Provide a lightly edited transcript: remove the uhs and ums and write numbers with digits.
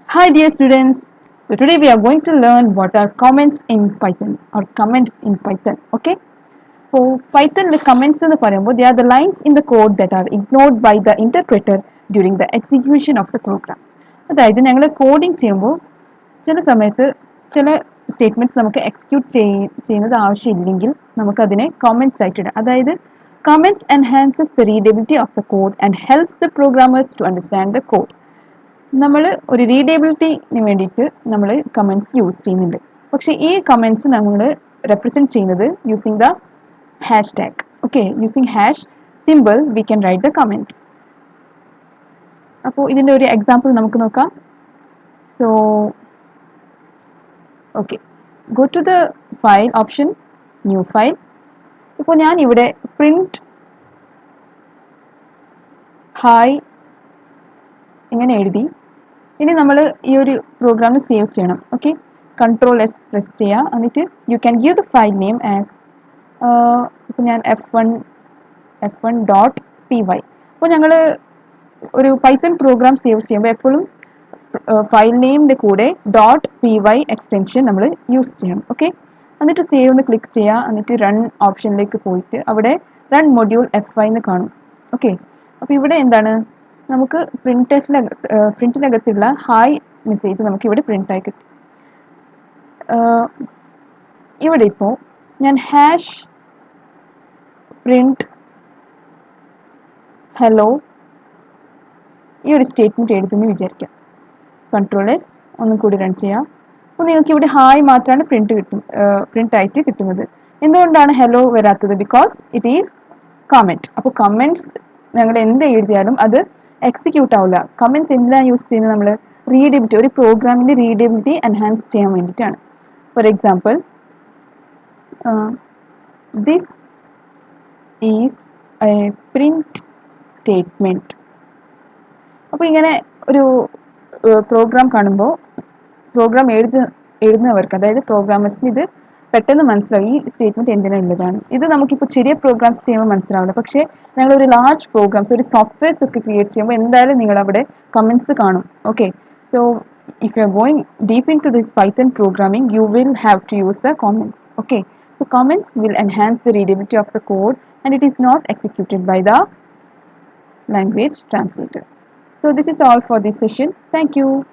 Hi dear students. So today we are going to learn what are comments in Python or comments in Python. Okay. So Python the comments എന്ന് പറയുമ്പോൾ they are the lines in the code that are ignored by the interpreter during the execution of the program. അതായത് ഞങ്ങൾ coding ചെയ്യുമ്പോൾ ചില സമയത്ത് ചില statements നമുക്ക് execute ചെയ്യുന്നത് ആവശ്യമില്ലെങ്കിൽ നമുക്കതിനെ കമൻറ്റ്സ് ആയിട്ട് ഇടാം. അതായത് comments enhances the readability of the code and helps the programmers to understand the code. നമ്മൾ ഒരു റീഡേബിലിറ്റിന് വേണ്ടിയിട്ട് നമ്മൾ കമൻറ്റ്സ് യൂസ് ചെയ്യുന്നുണ്ട്. പക്ഷേ ഈ കമൻറ്റ്സ് നമ്മൾ റെപ്രസെൻറ്റ് ചെയ്യുന്നത് using the hash tag. Okay, using hash symbol we can write the comments. അപ്പോൾ ഇതിൻ്റെ ഒരു എക്സാമ്പിൾ നമുക്ക് നോക്കാം. So okay, go to the file option, new file. ഇപ്പോൾ ഞാൻ ഇവിടെ പ്രിൻറ്റ് ഹായ് ഇങ്ങനെ എഴുതി. ഇനി നമ്മൾ ഈ ഒരു പ്രോഗ്രാമിൽ സേവ് ചെയ്യണം. ഓക്കെ, കൺട്രോൾ എസ് പ്രസ് ചെയ്യുക. എന്നിട്ട് you can give the file name as ഇപ്പോൾ ഞാൻ f1.py. അപ്പോൾ ഞങ്ങൾ ഒരു പൈത്തൺ പ്രോഗ്രാം സേവ് ചെയ്യുമ്പോൾ എപ്പോഴും ഫയൽ നെയിമിൻ്റെ കൂടെ .py എക്സ്റ്റൻഷൻ നമ്മൾ യൂസ് ചെയ്യണം. ഓക്കെ, എന്നിട്ട് സേവ് എന്ന് ക്ലിക്ക് ചെയ്യുക. എന്നിട്ട് റൺ ഓപ്ഷനിലേക്ക് പോയിട്ട് അവിടെ റൺ മൊഡ്യൂൾ FI എന്ന് കാണും. ഓക്കെ, അപ്പോൾ ഇവിടെ എന്താണ്, നമുക്ക് പ്രിൻറ്റിനകത്തുള്ള ഹായ് മെസ്സേജ് നമുക്ക് ഇവിടെ പ്രിൻ്റായി കിട്ടും. ഇവിടെ ഇപ്പോൾ ഞാൻ ഹാഷ് പ്രിൻറ്റ് ഹലോ ഈ ഒരു സ്റ്റേറ്റ്മെൻറ്റ് എഴുതുമെന്ന് വിചാരിക്കാം. കൺട്രോൾ എസ് ഒന്നും കൂടി റൺ ചെയ്യാം. അപ്പോൾ നിങ്ങൾക്ക് ഇവിടെ ഹായ് മാത്രമാണ് പ്രിൻ്റായിട്ട് കിട്ടുന്നത്. എന്തുകൊണ്ടാണ് ഹലോ വരാത്തത്? Because it is comment. അപ്പോൾ കമൻറ്റ്സ് ഞങ്ങൾ എന്ത് എഴുതിയാലും അത് എക്സിക്യൂട്ട് ആവില്ല. കമൻറ്റ്സ് എന്തിനാണ് യൂസ് ചെയ്യുന്നത്? നമ്മൾ റീഡബിലിറ്റി, ഒരു പ്രോഗ്രാമിൻ്റെ റീഡബിലിറ്റി എൻഹാൻസ് ചെയ്യാൻ വേണ്ടിയിട്ടാണ്. For example, this is A print statement. അപ്പോൾ ഇങ്ങനെ ഒരു പ്രോഗ്രാം കാണുമ്പോൾ പ്രോഗ്രാം എഴുതുന്നവർക്ക്, അതായത് പ്രോഗ്രാമേഴ്സിന് ഇത് പെട്ടെന്ന് മനസ്സിലാവും ഈ സ്റ്റേറ്റ്മെൻറ്റ് എന്തിനുള്ളതാണ്. ഇത് നമുക്കിപ്പോൾ ചെറിയ പ്രോഗ്രാംസ് ചെയ്യുമ്പോൾ മനസ്സിലാവില്ല. പക്ഷേ ഞങ്ങളൊരു ലാർജ് പ്രോഗ്രാംസ്, ഒരു സോഫ്റ്റ്വെയർസ് ഒക്കെ ക്രിയേറ്റ് ചെയ്യുമ്പോൾ എന്തായാലും നിങ്ങളവിടെ കമൻറ്റ്സ് കാണും. Okay, so if you are going deep into this Python programming, you will have to use the comments. Okay, so comments will enhance the readability of the code and it is not executed by the language translator. So this is all for this session. Thank you.